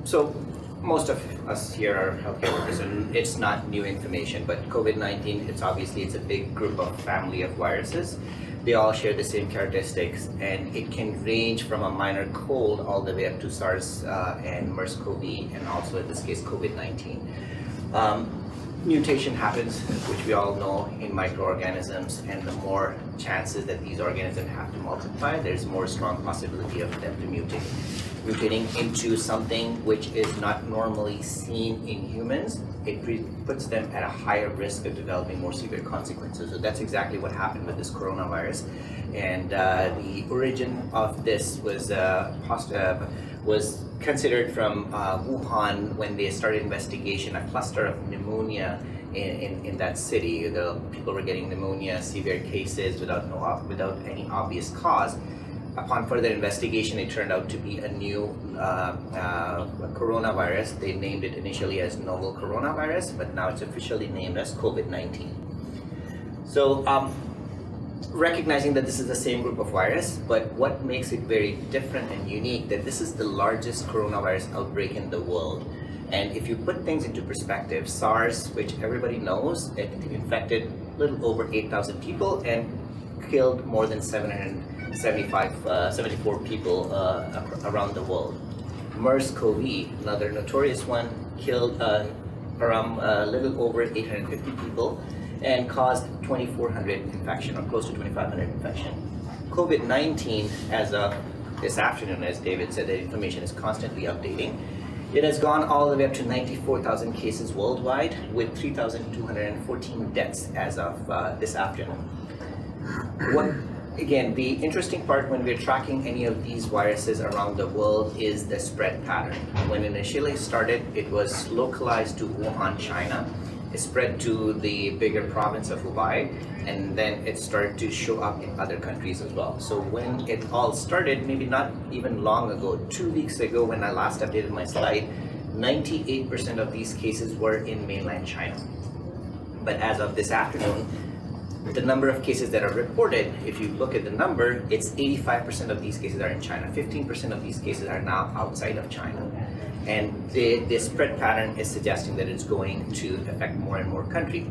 So most of us here are healthcare workers, and it's not new information, but COVID-19, it's a big group of family of viruses. They all share the same characteristics, and it can range from a minor cold all the way up to SARS and MERS-CoV, and also in this case COVID-19. Mutation happens, which we all know, in microorganisms, and the more chances that these organisms have to multiply, there's more strong possibility of them to mutate. Mutating into something which is not normally seen in humans, it puts them at a higher risk of developing more severe consequences. So that's exactly what happened with this coronavirus. And the origin of this was considered from Wuhan when they started investigation, a cluster of pneumonia in that city. The people were getting pneumonia, severe cases without any obvious cause. Upon further investigation, it turned out to be a new coronavirus. They named it initially as novel coronavirus, but now it's officially named as COVID-19. So recognizing that this is the same group of virus, but what makes it very different and unique, that this is the largest coronavirus outbreak in the world. And if you put things into perspective, SARS, which everybody knows, it infected a little over 8,000 people and killed more than 74 people around the world. MERS-CoV, another notorious one, killed around a little over 850 people and caused 2,400 infection, or close to 2,500 infection. COVID-19, as of this afternoon, as David said, the information is constantly updating. It has gone all the way up to 94,000 cases worldwide, with 3,214 deaths as of this afternoon. Again, the interesting part when we're tracking any of these viruses around the world is the spread pattern. When initially started, it was localized to Wuhan, China. It spread to the bigger province of Hubei, and then it started to show up in other countries as well. So when it all started, maybe not even long ago, 2 weeks ago when I last updated my slide, 98% of these cases were in mainland China. But as of this afternoon, the number of cases that are reported, if you look at the number, it's 85% of these cases are in China. 15% of these cases are now outside of China. And the spread pattern is suggesting that it's going to affect more and more countries.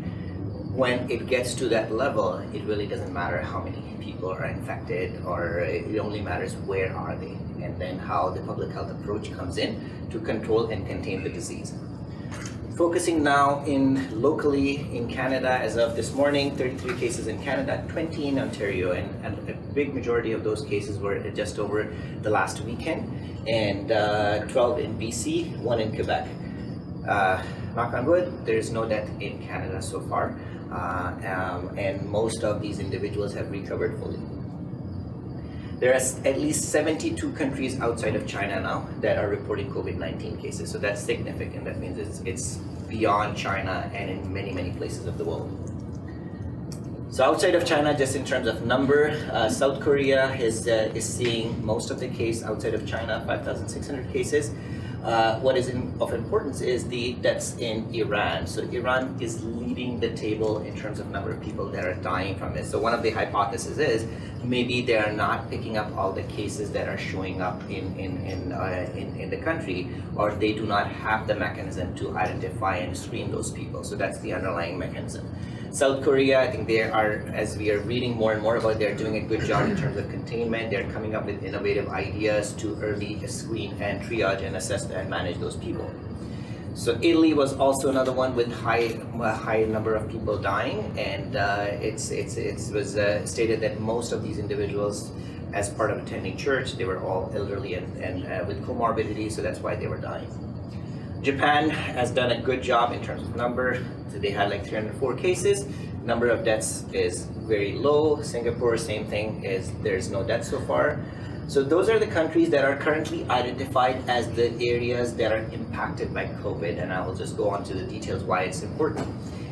When it gets to that level, it really doesn't matter how many people are infected, or it only matters where are they, and then how the public health approach comes in to control and contain the disease. Focusing now locally in Canada, as of this morning, 33 cases in Canada, 20 in Ontario, and a big majority of those cases were just over the last weekend, and 12 in BC, 1 in Quebec. Knock on wood, there is no death in Canada so far, and most of these individuals have recovered fully. There are at least 72 countries outside of China now that are reporting COVID-19 cases. So that's significant. That means it's beyond China and in many, many places of the world. So outside of China, just in terms of number, South Korea is seeing most of the case outside of China, 5,600 cases. What is of importance is the deaths in Iran. So Iran is leading the table in terms of number of people that are dying from this. So one of the hypotheses is maybe they are not picking up all the cases that are showing up in the country, or they do not have the mechanism to identify and screen those people. So that's the underlying mechanism. South Korea, I think they are, as we are reading more and more about, they're doing a good job in terms of containment. They're coming up with innovative ideas to early screen and triage and assess and manage those people. So Italy was also another one with high number of people dying, and it was stated that most of these individuals, as part of attending church, they were all elderly and with comorbidity, so that's why they were dying. Japan has done a good job in terms of number. So they had like 304 cases. Number of deaths is very low. Singapore, same thing, there's no deaths so far. So those are the countries that are currently identified as the areas that are impacted by COVID, and I will just go on to the details why it's important.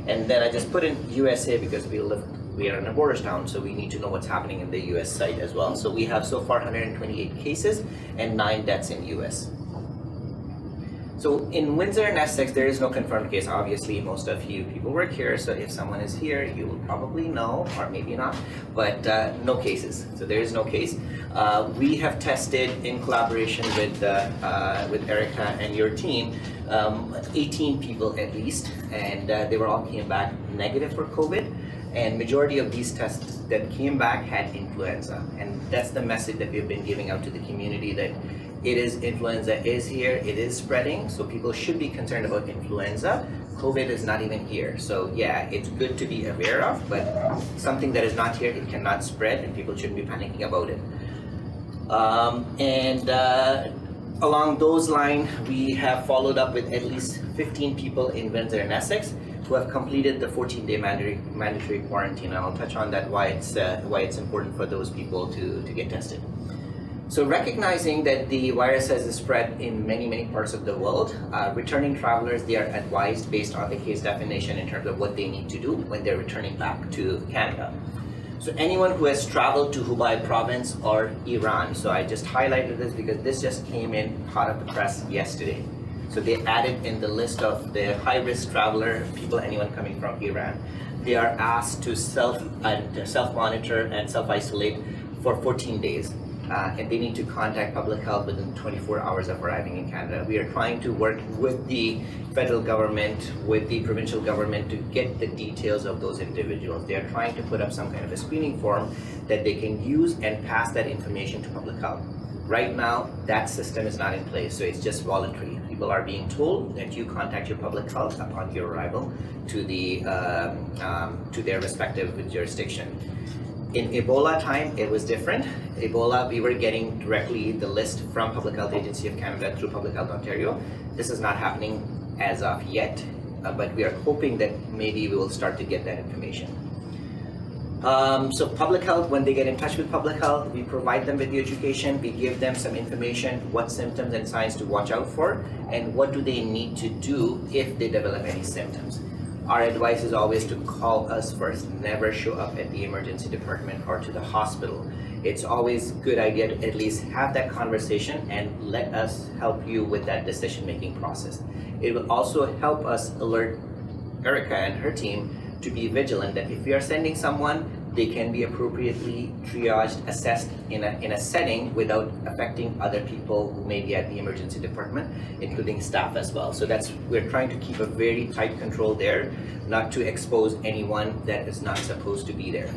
And then I just put in USA because we are in a borders town, so we need to know what's happening in the US side as well. So we have so far 128 cases and 9 deaths in US. So in Windsor and Essex, there is no confirmed case. Obviously, most of you people work here, so if someone is here, you will probably know, or maybe not, but no cases. So there is no case. We have tested in collaboration with Erica and your team, 18 people at least, and they were all came back negative for COVID. And majority of these tests that came back had influenza, and that's the message that we've been giving out to the community, that influenza is here, it is spreading, so people should be concerned about influenza. COVID is not even here, so yeah, it's good to be aware of, but something that is not here, it cannot spread, and people shouldn't be panicking about it. Along those lines, we have followed up with at least 15 people in Windsor and Essex who have completed the 14-day mandatory quarantine. And I'll touch on that, why it's important for those people to get tested. So recognizing that the virus has spread in many parts of the world, returning travelers, they are advised based on the case definition in terms of what they need to do when they're returning back to Canada. So anyone who has traveled to Hubei province or Iran, so I just highlighted this because this just came in hot off the press yesterday. So they added in the list of the high-risk traveler, anyone coming from Iran. They are asked to self-monitor and self-isolate for 14 days. And they need to contact public health within 24 hours of arriving in Canada. We are trying to work with the federal government, with the provincial government to get the details of those individuals. They are trying to put up some kind of a screening form that they can use and pass that information to public health. Right now, that system is not in place, so it's just voluntary. People are being told that you contact your public health upon your arrival to their respective jurisdiction. In Ebola time, it was different. Ebola, we were getting directly the list from Public Health Agency of Canada through Public Health Ontario. This is not happening as of yet, but we are hoping that maybe we will start to get that information. So Public Health, when they get in touch with Public Health, we provide them with the education, we give them some information, what symptoms and signs to watch out for, and what do they need to do if they develop any symptoms. Our advice is always to call us first, never show up at the emergency department or to the hospital. It's always a good idea to at least have that conversation and let us help you with that decision-making process. It will also help us alert Erica and her team to be vigilant that if we are sending someone, they can be appropriately triaged, assessed in a setting without affecting other people who may be at the emergency department, including staff as well. So we're trying to keep a very tight control there, not to expose anyone that is not supposed to be there.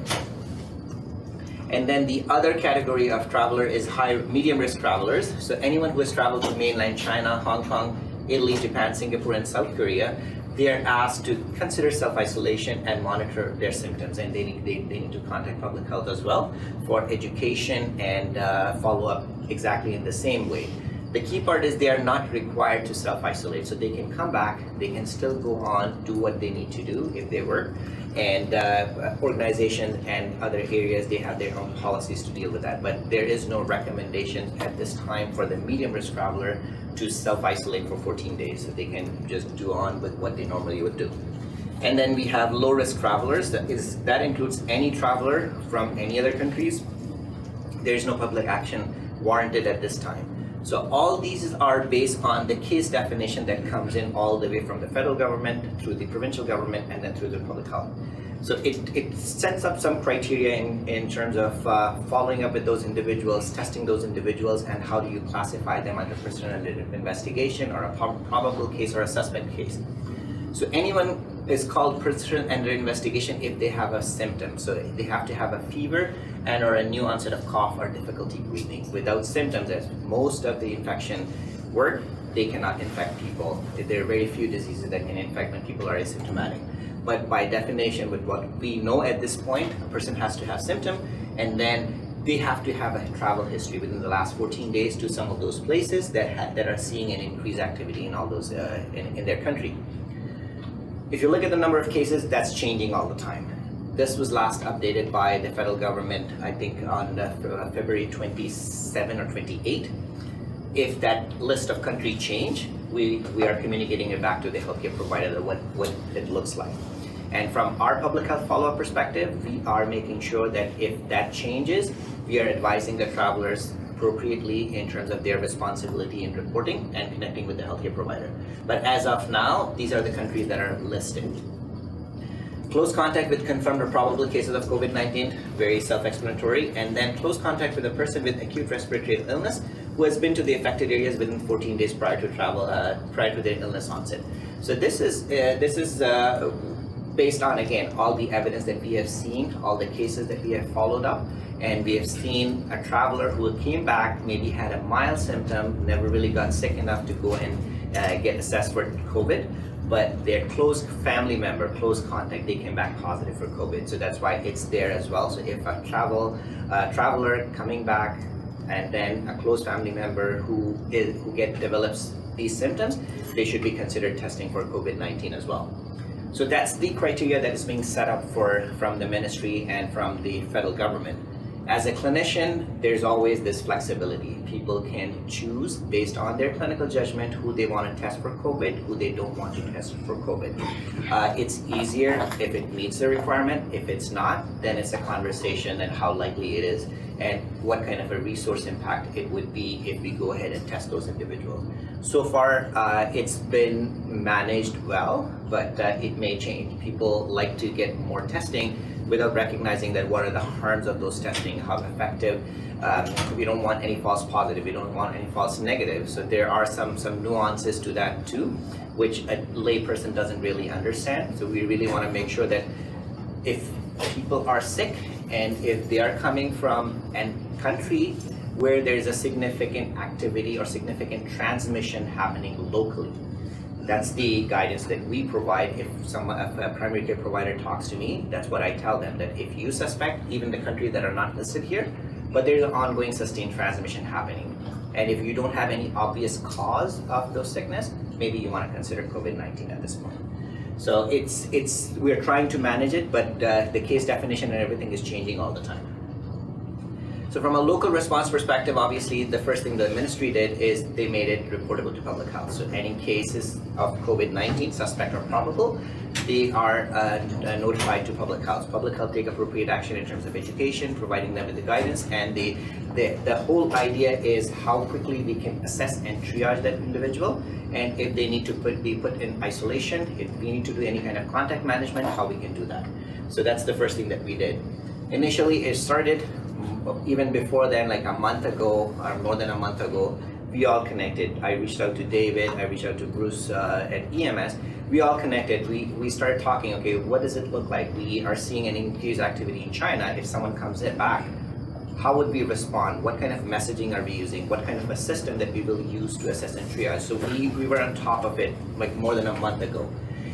And then the other category of traveler is medium risk travelers. So anyone who has traveled to mainland China, Hong Kong, Italy, Japan, Singapore, and South Korea, they are asked to consider self-isolation and monitor their symptoms, and they need to contact public health as well for education and follow-up exactly in the same way. The key part is they are not required to self-isolate, so they can come back, they can still go on, do what they need to do if they work, and organizations and other areas, they have their own policies to deal with that. But there is no recommendation at this time for the medium risk traveler to self-isolate for 14 days, so they can just do on with what they normally would do. And then we have low-risk travelers. That includes any traveler from any other countries. There is no public action warranted at this time. So all these are based on the case definition that comes in all the way from the federal government through the provincial government and then through the public health. So it sets up some criteria in terms of following up with those individuals, testing those individuals, and how do you classify them under person under investigation or a probable case or a suspect case. So anyone is called person under investigation if they have a symptom. So they have to have a fever and or a new onset of cough or difficulty breathing. Without symptoms, as most of the infection work, they cannot infect people. There are very few diseases that can infect when people are asymptomatic. But by definition, with what we know at this point, a person has to have symptom, and then they have to have a travel history within the last 14 days to some of those places that are seeing an increased activity in all those in their country. If you look at the number of cases, that's changing all the time. This was last updated by the federal government, I think, on February 27 or 28. If that list of country change, we are communicating it back to the healthcare provider what it looks like. And from our public health follow-up perspective, we are making sure that if that changes, we are advising the travelers appropriately in terms of their responsibility in reporting and connecting with the healthcare provider. But as of now, these are the countries that are listed. Close contact with confirmed or probable cases of COVID-19, very self-explanatory, and then close contact with a person with acute respiratory illness who has been to the affected areas within 14 days prior to travel, prior to their illness onset. So this is based on, again, all the evidence that we have seen, all the cases that we have followed up, and we have seen a traveler who came back, maybe had a mild symptom, never really got sick enough to go and get assessed for COVID, but their close family member, close contact, they came back positive for COVID. So that's why it's there as well. So if a traveler coming back and then a close family member who develops these symptoms, they should be considered testing for COVID-19 as well. So that's the criteria that is being set up from the ministry and from the federal government. As a clinician, there's always this flexibility. People can choose based on their clinical judgment who they want to test for COVID, who they don't want to test for COVID. It's easier if it meets the requirement. If it's not, then it's a conversation and how likely it is and what kind of a resource impact it would be if we go ahead and test those individuals. So far, it's been managed well, but it may change. People like to get more testing without recognizing that what are the harms of those testing, how effective. We don't want any false positive, we don't want any false negative. So there are some nuances to that too, which a layperson doesn't really understand. So we really want to make sure that if people are sick and if they are coming from a country where there is a significant activity or significant transmission happening locally, that's the guidance that we provide. If a primary care provider talks to me, that's what I tell them, that if you suspect, even the countries that are not listed here, but there's an ongoing sustained transmission happening, and if you don't have any obvious cause of those sickness, maybe you want to consider COVID-19 at this point. So we're trying to manage it, but the case definition and everything is changing all the time. So from a local response perspective, obviously the first thing the ministry did is they made it reportable to public health. So any cases of COVID-19, suspect or probable, they are notified to public health. Public health take appropriate action in terms of education, providing them with the guidance, and the whole idea is how quickly we can assess and triage that individual, and if they need to be put in isolation, if we need to do any kind of contact management, how we can do that. So that's the first thing that we did. Initially, it started even before then, like a month ago or more than a month ago, we all connected. I reached out to David, I reached out to Bruce at EMS. We all connected. We started talking, okay, what does it look like? We are seeing an increased activity in China. If someone comes back, how would we respond? What kind of messaging are we using? What kind of a system that we will use to assess and triage? So we were on top of it like more than a month ago.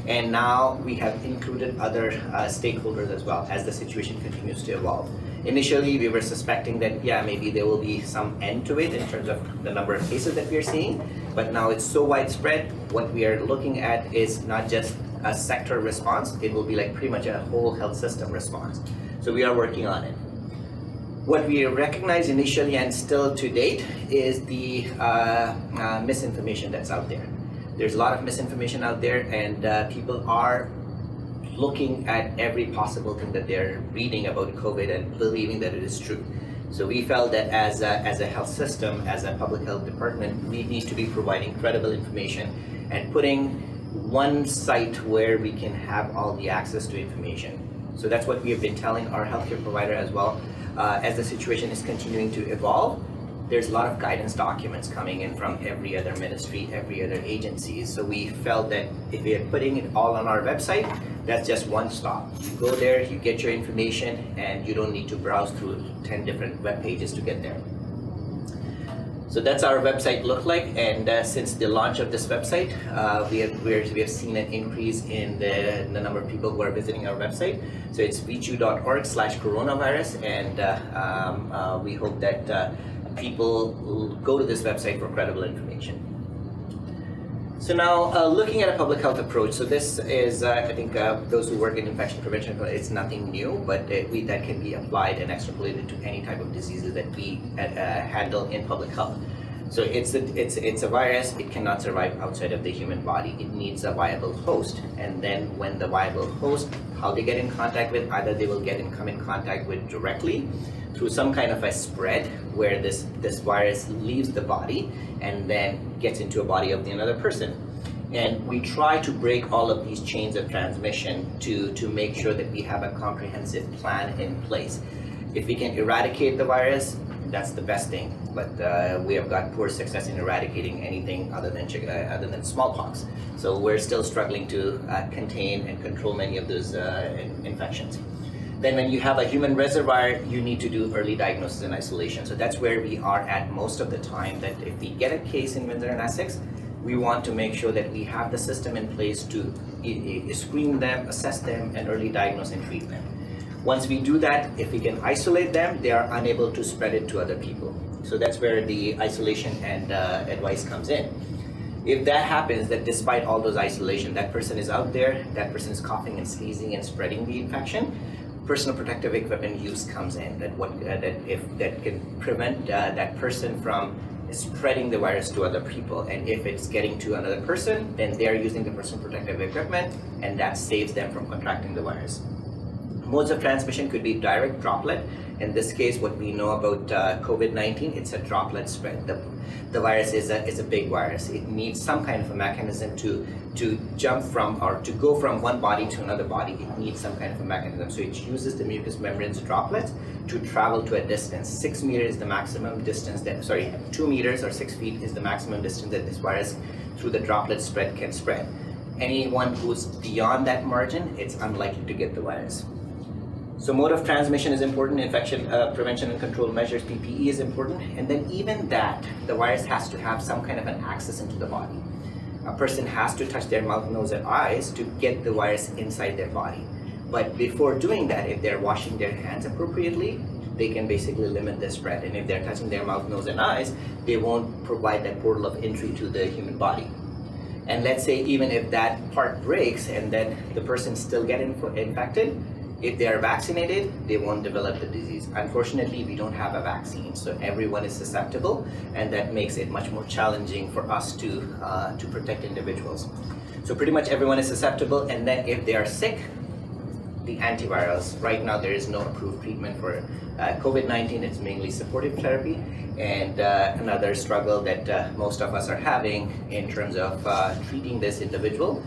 And now we have included other stakeholders as well as the situation continues to evolve. Initially, we were suspecting that, yeah, maybe there will be some end to it in terms of the number of cases that we're seeing, but now it's so widespread, what we are looking at is not just a sector response, it will be like pretty much a whole health system response. So we are working on it. What we recognize initially and still to date is the misinformation that's out there. There's a lot of misinformation out there, and people are looking at every possible thing that they're reading about COVID and believing that it is true. So we felt that as a health system, as a public health department, we need to be providing credible information and putting one site where we can have all the access to information. So that's what we have been telling our healthcare provider as well. As the situation is continuing to evolve, there's a lot of guidance documents coming in from every other ministry, every other agency. So we felt that if we are putting it all on our website, that's just one stop. You go there, you get your information, and you don't need to browse through 10 different web pages to get there. So that's our website look like, and since the launch of this website, we have seen an increase in the number of people who are visiting our website. So it's vchu.org/coronavirus, and we hope that people will go to this website for credible information. So now, looking at a public health approach, so this is, I think those who work in infection prevention, it's nothing new, but that can be applied and extrapolated to any type of diseases that we handle in public health. So it's a virus. It cannot survive outside of the human body. It needs a viable host. And then when the viable host, how they get in contact with, either they will come in contact with directly through some kind of a spread where this virus leaves the body and then gets into a body of the another person. And we try to break all of these chains of transmission to make sure that we have a comprehensive plan in place. If we can eradicate the virus, that's the best thing. But we have got poor success in eradicating anything other than smallpox. So we're still struggling to contain and control many of those infections. Then when you have a human reservoir, you need to do early diagnosis and isolation. So that's where we are at most of the time, that if we get a case in Windsor and Essex, we want to make sure that we have the system in place to screen them, assess them, and early diagnose and treat them. Once we do that, if we can isolate them, they are unable to spread it to other people. So that's where the isolation and advice comes in. If that happens, that despite all those isolation, that person is out there, that person is coughing and sneezing and spreading the infection, personal protective equipment use comes in. That can prevent that person from spreading the virus to other people. And if it's getting to another person, then they're using the personal protective equipment, and that saves them from contracting the virus. Modes of transmission could be direct droplet. In this case, what we know about COVID-19, it's a droplet spread. The virus is a big virus. It needs some kind of a mechanism to jump from, or to go from one body to another body. It needs some kind of a mechanism. So it uses the mucous membranes droplets to travel to a distance. 6 meters is the maximum distance 2 meters or 6 feet is the maximum distance that this virus through the droplet spread can spread. Anyone who's beyond that margin, it's unlikely to get the virus. So mode of transmission is important, infection prevention and control measures, PPE is important, and then even that, the virus has to have some kind of an access into the body. A person has to touch their mouth, nose, and eyes to get the virus inside their body. But before doing that, if they're washing their hands appropriately, they can basically limit the spread. And if they're touching their mouth, nose, and eyes, they won't provide that portal of entry to the human body. And let's say even if that part breaks and then the person still get infected, if they are vaccinated, they won't develop the disease. Unfortunately, we don't have a vaccine, so everyone is susceptible, and that makes it much more challenging for us to protect individuals. So pretty much everyone is susceptible, and then if they are sick, the antivirals. Right now, there is no approved treatment for COVID-19. It's mainly supportive therapy, and another struggle that most of us are having in terms of treating this individual.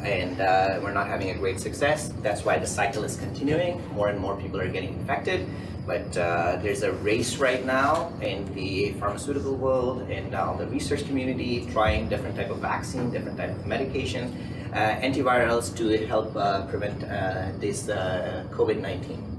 And we're not having a great success. That's why the cycle is continuing. More and more people are getting infected, but there's a race right now in the pharmaceutical world and all the research community trying different type of vaccine, different type of medication, antivirals to help prevent this COVID-19.